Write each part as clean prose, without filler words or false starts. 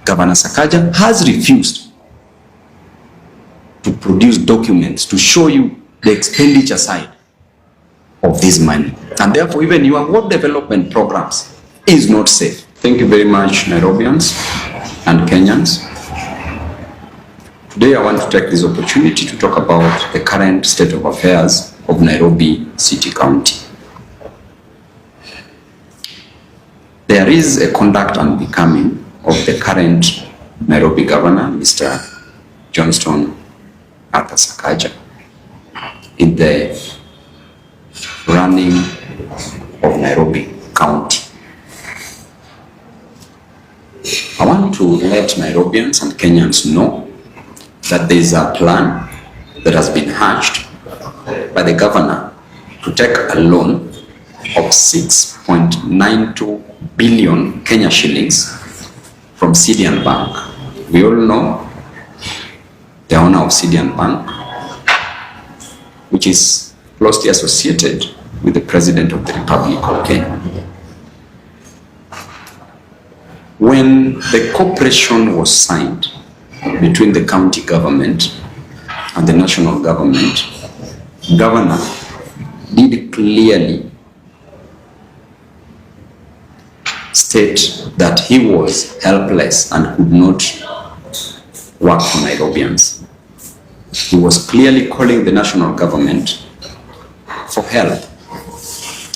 Governor Sakaja has refused to produce documents to show you the expenditure side of this money. And therefore, even your world development programs is not safe. Thank you very much, Nairobians and Kenyans. Today, I want to take this opportunity to talk about the current state of affairs of Nairobi City County. There is a conduct and becoming of the current Nairobi governor, Mr. Johnston Arthur Sakaja, in the running of Nairobi County. I want to let Nairobians and Kenyans know that there is a plan that has been hatched by the governor to take a loan of 6.92 billion Kenya shillings from Sidian Bank. We all know the owner of Sidian Bank, which is closely associated with the President of the Republic of Kenya. When the cooperation was signed between the county government and the national government, Governor did clearly state that he was helpless and could not work for Nairobians. He was clearly calling the national government for help,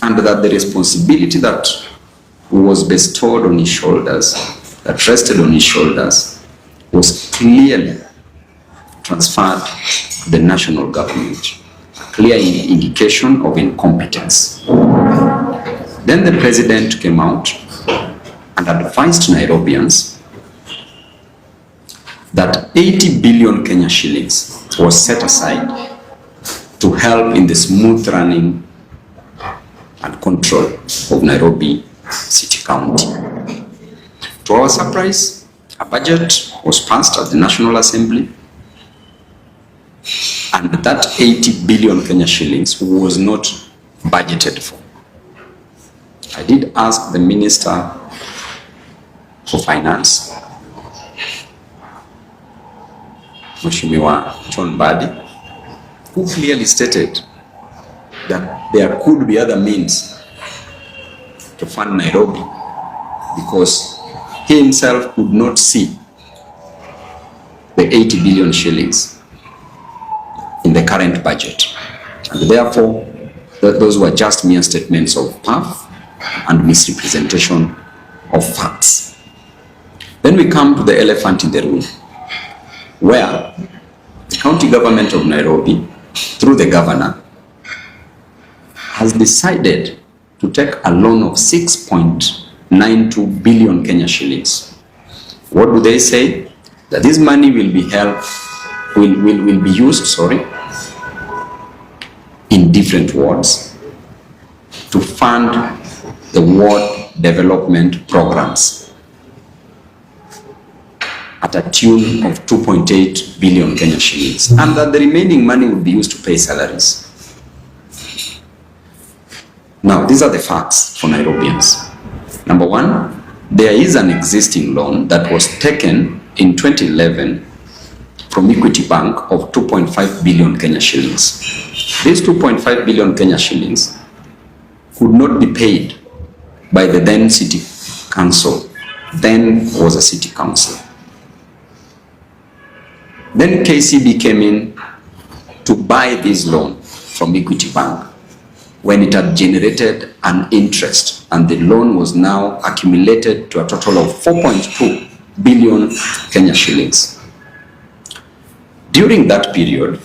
and that the responsibility that was bestowed on his shoulders, that rested on his shoulders, was clearly transferred to the national government. A clear indication of incompetence. Then the president came out and advised Nairobians that 80 billion Kenya shillings was set aside to help in the smooth running and control of Nairobi City County. To our surprise, a budget was passed at the National Assembly, and that 80 billion Kenya shillings was not budgeted for. I did ask the Minister for Finance, Mheshimiwa John Badi, who clearly stated that there could be other means to fund Nairobi, because he himself could not see the 80 billion shillings in the current budget. And therefore, those were just mere statements of puff and misrepresentation of facts. Then we come to the elephant in the room, where the county government of Nairobi, through the governor, has decided to take a loan of 6.92 billion Kenya shillings. What do they say? That this money will be used, in different wards to fund the ward development programs at a tune of 2.8 billion Kenya shillings, and that the remaining money will be used to pay salaries. Now, these are the facts for Nairobians. Number one, there is an existing loan that was taken in 2011 from Equity Bank of 2.5 billion Kenya shillings. These 2.5 billion Kenya shillings could not be paid by the then city council. Then was a city council. Then KCB came in to buy this loan from Equity Bank when it had generated an interest, and the loan was now accumulated to a total of 4.2 billion Kenya shillings. During that period,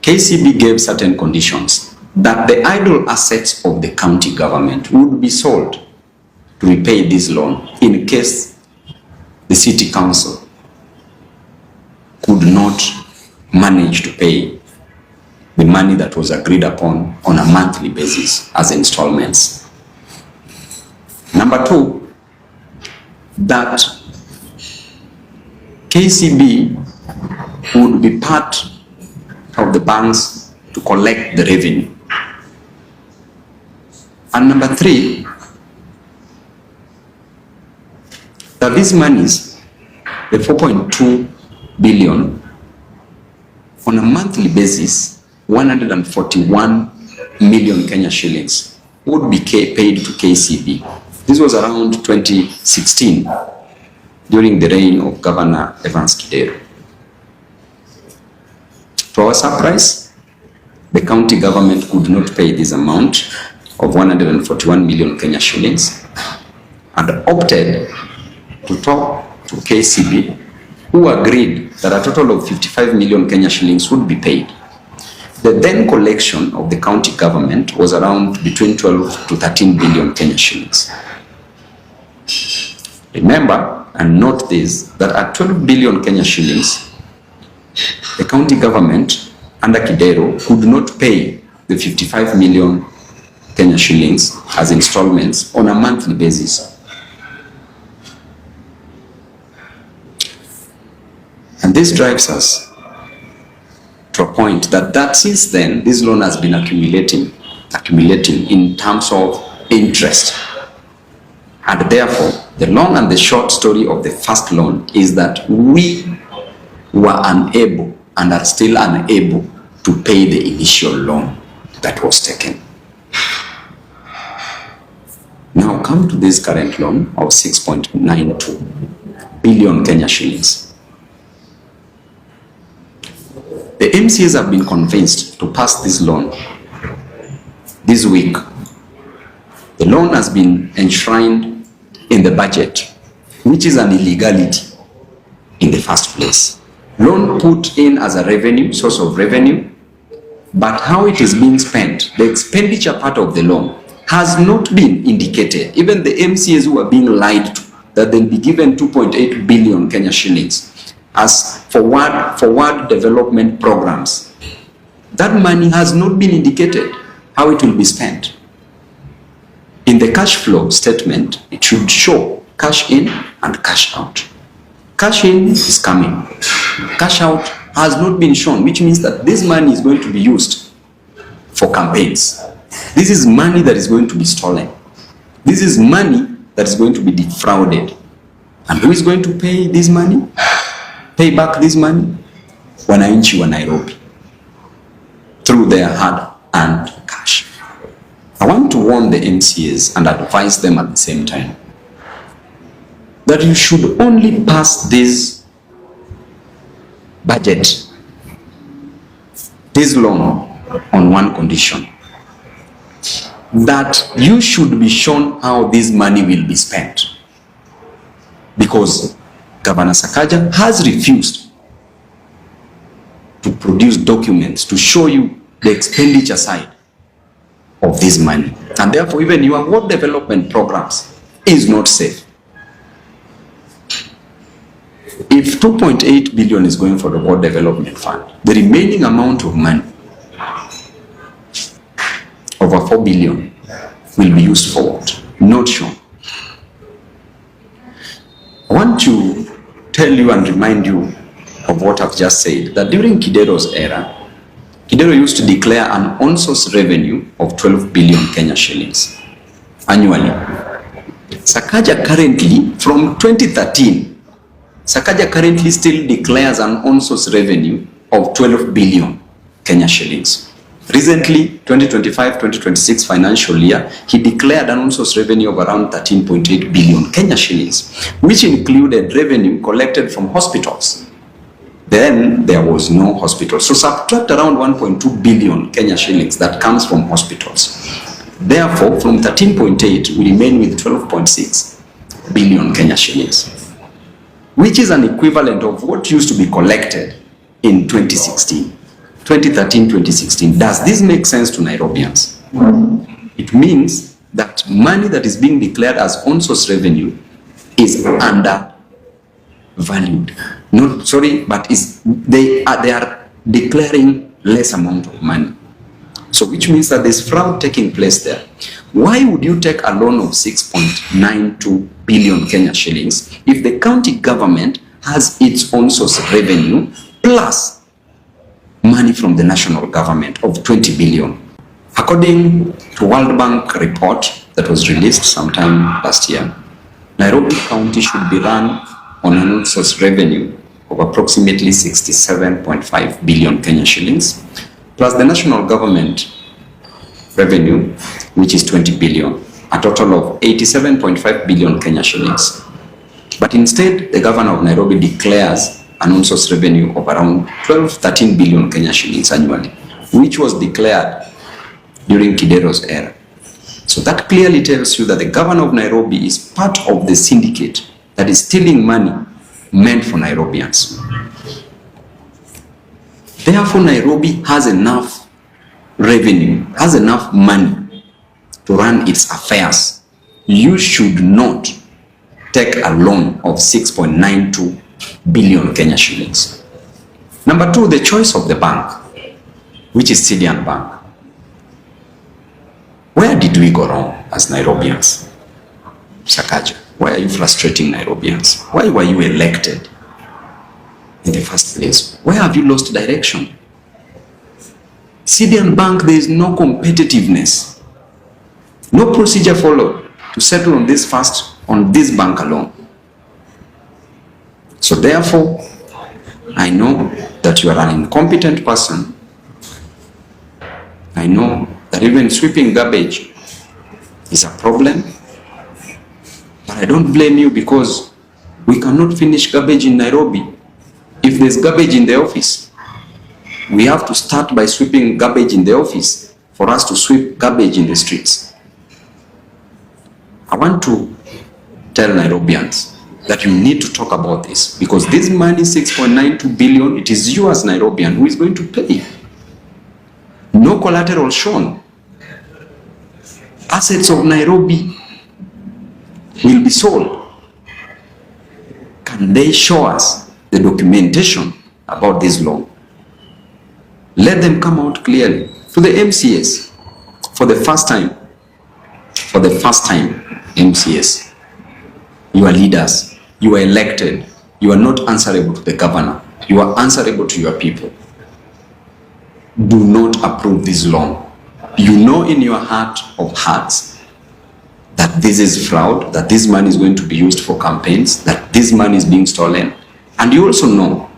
KCB gave certain conditions that the idle assets of the county government would be sold to repay this loan in case the city council could not manage to pay the money that was agreed upon on a monthly basis as installments. Number two, that KCB would be part of the banks to collect the revenue. And number three, that these monies, the 4.2 billion, on a monthly basis, 141 million Kenya shillings would be paid to KCB. This was around 2016, during the reign of Governor Evans Kidero. To our surprise, the county government could not pay this amount of 141 million Kenya shillings and opted to talk to KCB, who agreed that a total of 55 million Kenya shillings would be paid. The then collection of the county government was around between 12 to 13 billion Kenya shillings. Remember and note this, that at 12 billion Kenya shillings, the county government under Kidero could not pay the 55 million Kenya shillings as installments on a monthly basis. And this drives us to a point that since then, this loan has been accumulating in terms of interest. And therefore, the long and the short story of the first loan is that we were unable and are still unable to pay the initial loan that was taken. Now come to this current loan of 6.92 billion Kenya shillings. The MCAs have been convinced to pass this loan this week. The loan has been enshrined in the budget, which is an illegality in the first place. Loan put in as a revenue, source of revenue, but how it is being spent, the expenditure part of the loan, has not been indicated. Even the MCAs who are being lied to, that they'll be given 2.8 billion Kenya shillings as forward development programs. That money has not been indicated how it will be spent. In the cash flow statement, it should show cash in and cash out. Cash in is coming. Cash out has not been shown, which means that this money is going to be used for campaigns. This is money that is going to be stolen. This is money that is going to be defrauded. And who is going to pay this money? Pay back this money? Wananchi wa Nairobi, through their hard-earned cash. I want to warn the MCAs and advise them at the same time that you should only pass this budget, this loan, on one condition: that you should be shown how this money will be spent. Because Governor Sakaja has refused to produce documents to show you the expenditure side of this money. And therefore, even your ward development programs is not safe. If 2.8 billion is going for the ward development fund, the remaining amount of money, over 4 billion, will be used for what? Not shown. I want to tell you and remind you of what I've just said, that during Kidero's era, Kidero used to declare an on-source revenue of 12 billion Kenya shillings annually. Sakaja currently, from 2013, Sakaja currently still declares an on-source revenue of 12 billion Kenya shillings. Recently, 2025-2026 financial year, he declared an on-source revenue of around 13.8 billion Kenya shillings, which included revenue collected from hospitals. Then there was no hospital. So subtract around 1.2 billion Kenya shillings that comes from hospitals. Therefore, from 13.8, we remain with 12.6 billion Kenya shillings, which is an equivalent of what used to be collected in 2016. 2013-2016. Does this make sense to Nairobians? It means that money that is being declared as on-source revenue is undervalued. But they are declaring less amount of money. So which means that there's fraud taking place there. Why would you take a loan of 6.92 billion Kenya shillings if the county government has its own source of revenue plus money from the national government of 20 billion? According to World Bank report that was released sometime last year, Nairobi County should be run on an outsourced revenue of approximately 67.5 billion Kenya shillings, plus the national government revenue, which is 20 billion, a total of 87.5 billion Kenya shillings. But instead, the governor of Nairobi declares an outsourced revenue of around 13 billion Kenya shillings annually, which was declared during Kidero's era. So that clearly tells you that the governor of Nairobi is part of the syndicate that is stealing money meant for Nairobians. Therefore, Nairobi has enough revenue, has enough money to run its affairs. You should not take a loan of 6.92 billion Kenya shillings. Number two, the choice of the bank, which is Sidian Bank. Where did we go wrong as Nairobians? Sakaja, why are you frustrating Nairobians? Why were you elected in the first place? Where have you lost direction? Sidian Bank, there is no competitiveness. No procedure followed to settle on this bank alone. So therefore, I know that you are an incompetent person. I know that even sweeping garbage is a problem. But I don't blame you, because we cannot finish garbage in Nairobi. If there's garbage in the office, we have to start by sweeping garbage in the office for us to sweep garbage in the streets. I want to tell Nairobians that you need to talk about this, because this money, 6.92 billion, it is you as Nairobian who is going to pay. No collateral shown. Assets of Nairobi will be sold. Can they show us the documentation about this loan? Let them come out clearly. To the MCS, for the first time, MCS, you are leaders, you are elected, you are not answerable to the governor, you are answerable to your people. Do not approve this loan. You know in your heart of hearts that this is fraud, that this money is going to be used for campaigns, that this money is being stolen. And you also know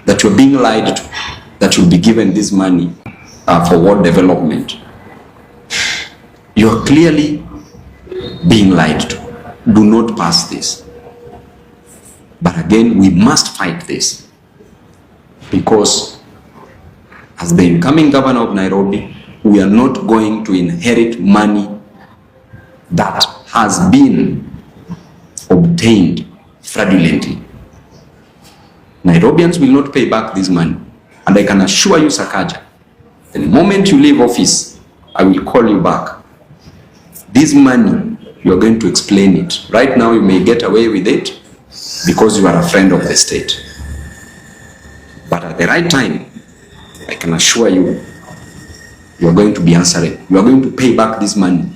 that you're being lied to, that you'll be given this money for world development. You're clearly being lied to. Do not pass this. But again, we must fight this, because as the incoming governor of Nairobi, we are not going to inherit money that has been obtained fraudulently. Nairobians will not pay back this money. And I can assure you, Sakaja, the moment you leave office, I will call you back. This money, you are going to explain it. Right now, you may get away with it because you are a friend of the state. But at the right time, I can assure you, you are going to be answering. You are going to pay back this money.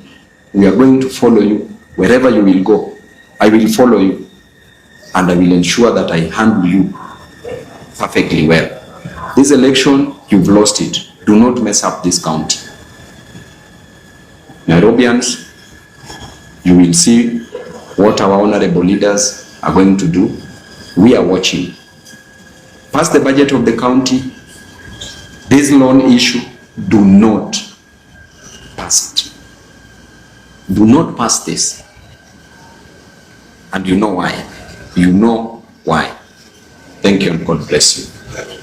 We are going to follow you wherever you will go. I will follow you, and I will ensure that I handle you perfectly well. This election, you've lost it. Do not mess up this county. Nairobians, you will see what our honorable leaders are going to do. We are watching. Pass the budget of the county. This loan issue, do not pass it. Do not pass this. And you know why. You know why. Thank you, and God bless you.